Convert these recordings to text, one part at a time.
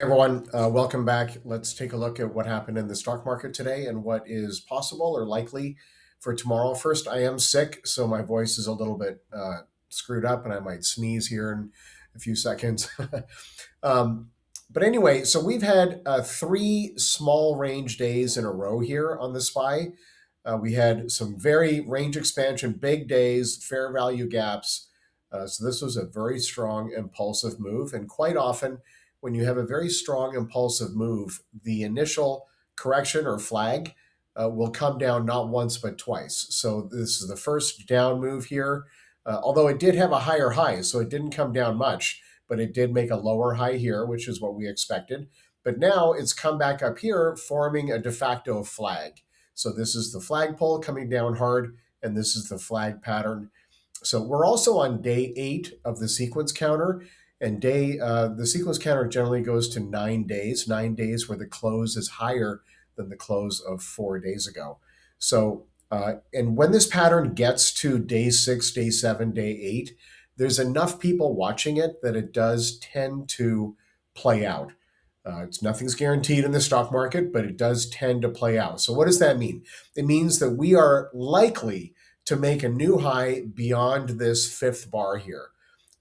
Everyone, welcome back. Let's take a look at what happened in the stock market today and what is possible or likely for tomorrow. First, I am sick, so my voice is a little bit screwed up and I might sneeze here in a few seconds. um, but anyway, so we've had three small range days in a row here on the SPY. We had some very range expansion, big days, fair value gaps. So this was a very strong, impulsive move. And quite often, when you have a very strong, impulsive move, the initial correction or flag will come down not once, but twice. So this is the first down move here. Although it did have a higher high, so it didn't come down much, but it did make a lower high here, which is what we expected. But now it's come back up here, forming a de facto flag. So this is the flagpole coming down hard, and this is the flag pattern. So we're also on day 8 of the sequence counter, and the sequence counter generally goes to 9 days, 9 days where the close is higher than the close of 4 days ago. So, and when this pattern gets to day 6, day 7, day 8, there's enough people watching it that it does tend to play out. Nothing's guaranteed in the stock market, but it does tend to play out. So what does that mean? It means that we are likely to make a new high beyond this fifth bar here.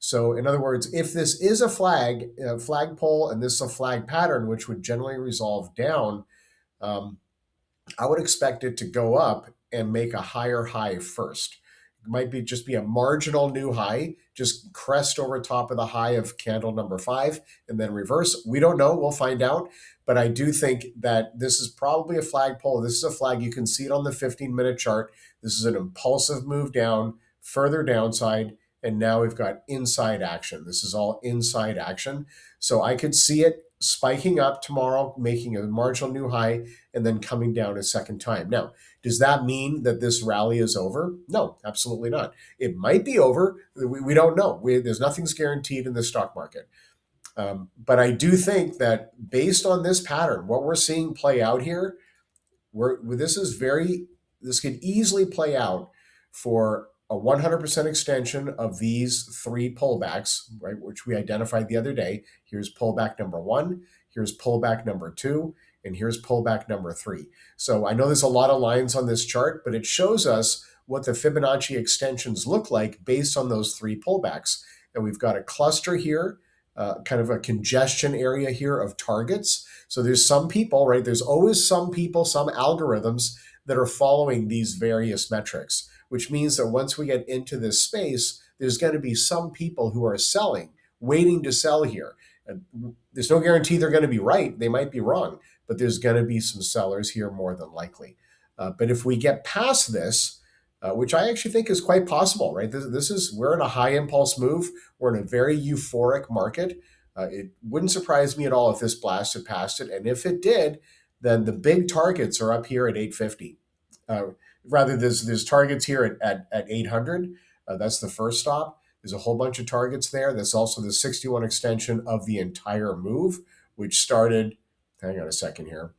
So in other words, if this is a flagpole, and this is a flag pattern, which would generally resolve down, I would expect it to go up and make a higher high first. It might just be a marginal new high, just crest over top of the high of candle number 5 and then reverse. We don't know. We'll find out. But I do think that this is probably a flagpole. This is a flag. You can see it on the 15-minute chart. This is an impulsive move down, further downside, and now we've got inside action. This is all inside action. So I could see it spiking up tomorrow, making a marginal new high, and then coming down a second time. Now, does that mean that this rally is over? No, absolutely not. It might be over. We don't know. There's nothing's guaranteed in the stock market. But I do think that based on this pattern, what we're seeing play out here, this could easily play out for a 100% extension of these three pullbacks, right, which we identified the other day. Here's pullback number 1, here's pullback number 2, and here's pullback number 3. So I know there's a lot of lines on this chart, but it shows us what the Fibonacci extensions look like based on those three pullbacks. And we've got a cluster here, kind of a congestion area here of targets. So there's some people, right? There's always some people, some algorithms that are following these various metrics, which means that once we get into this space, there's going to be some people who are selling, waiting to sell here. And there's no guarantee they're going to be right. They might be wrong, but there's going to be some sellers here more than likely. But if we get past this, which I actually think is quite possible, right? We're in a high impulse move. We're in a very euphoric market. It wouldn't surprise me at all if this blasted past it. And if it did, then the big targets are up here at 850. There's targets here at 800. That's the first stop. There's a whole bunch of targets there. That's also the 61 extension of the entire move, which started, hang on a second here,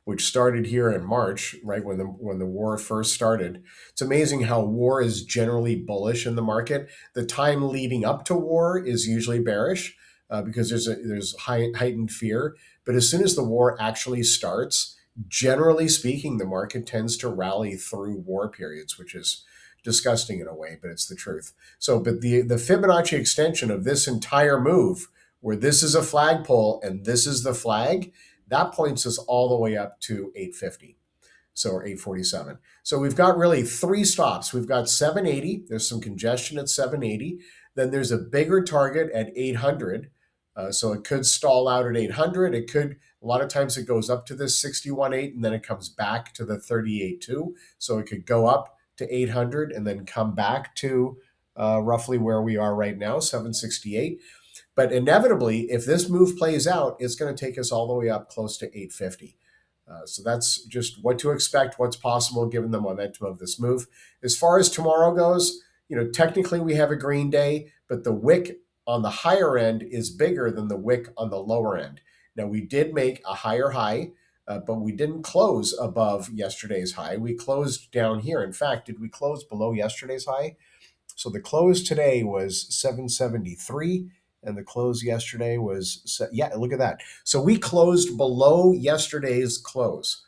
which started here in March, right when the war first started. It's amazing how war is generally bullish in the market. The time leading up to war is usually bearish because there's heightened fear. But as soon as the war actually starts, generally speaking, the market tends to rally through war periods, which is disgusting in a way, but it's the truth. So, but the Fibonacci extension of this entire move, where this is a flagpole and this is the flag, that points us all the way up to 850, or 847. So we've got really three stops. We've got 780. There's some congestion at 780. Then there's a bigger target at 800. So it could stall out at 800. It could, a lot of times it goes up to this 61.8 and then it comes back to the 38.2. So it could go up to 800 and then come back to roughly where we are right now, 768. But inevitably, if this move plays out, it's going to take us all the way up close to 850. So that's just what to expect, what's possible given the momentum of this move. As far as tomorrow goes, technically we have a green day, but the wick on the higher end is bigger than the wick on the lower end. Now, we did make a higher high, but we didn't close above yesterday's high. We closed down here. In fact, did we close below yesterday's high? So the close today was 773, And the close yesterday was, yeah, look at that. So we closed below yesterday's close.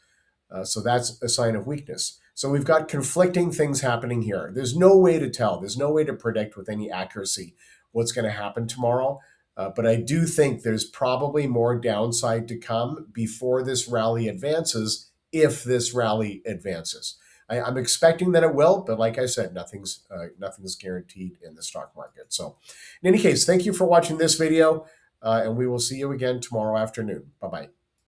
So that's a sign of weakness. So we've got conflicting things happening here. There's no way to tell. There's no way to predict with any accuracy what's going to happen tomorrow. But I do think there's probably more downside to come before this rally advances, if this rally advances. I'm expecting that it will, but like I said, nothing's guaranteed in the stock market. So in any case, thank you for watching this video, and we will see you again tomorrow afternoon. Bye-bye.